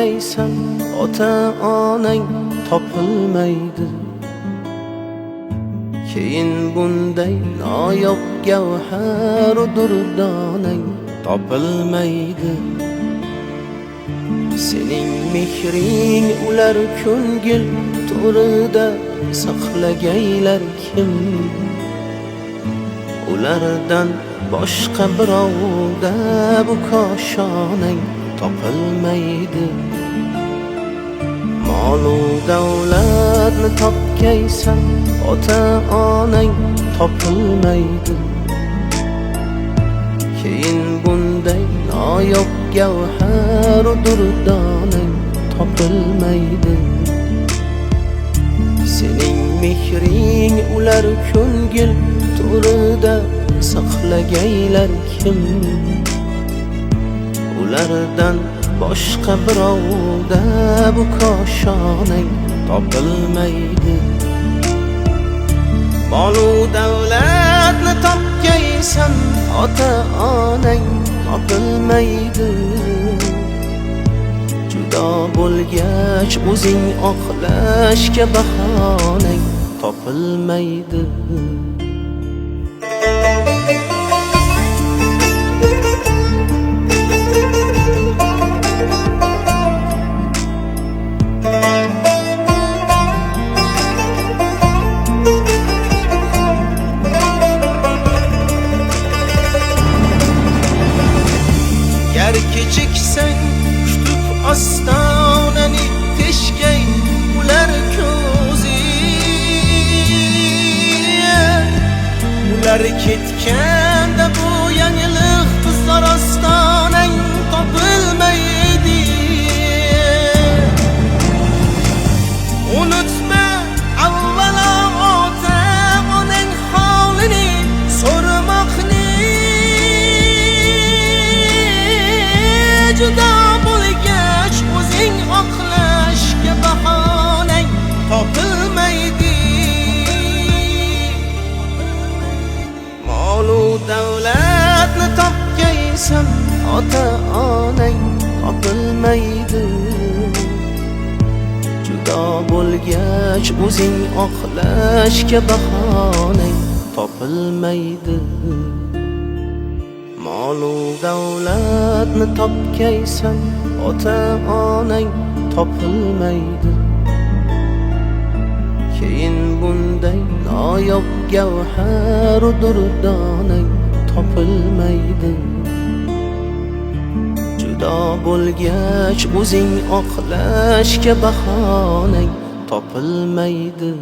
topgaysan, ota-onang topilmaydi. Keyin bunday noyob gavhar durdonang topilmaydi. Sening mehring ular ko'ngil to'rida saqlagaylar kim? Ulardan boshqa birovda bu koshonang topilmaydi. Mol-u davlatni topgaysan, ota-onang topilmaydi. Keyin bunday noyob gavhar durdonang topilmaydi. Sening mehring ular ko'ngil to'rida saqlagaylar kim? Ulardan boshqa birovda bu koshonang topilmaydi. Mol-u davlatni topgaysan, ota-onang topilmaydi. Judo bo'lgach o'zing oqlashga bahonang topilmaydi. Gar kechiksang tutib ostonani teshgay ular ko'zi. Ular ketganda bu yangilik bizlar ostonang topilmaydi. Unutma avvalo ota-onang holini so'ramoqni. Judo bo'lgach o'zing oqlashga bahonang topilmaydi. Mol-u davlatni topgaysan, ota-onang topilmaydi. Judo bo'lgach o'zing oqlashga bahonang topilmaydi. Mol-u davlatni topgaysan, ota-onang topilmaydi. Keyin bunday noyob gavhar durdonang topilmaydi. Judo bo'lgach o'zing oqlashga bahonang topilmaydi.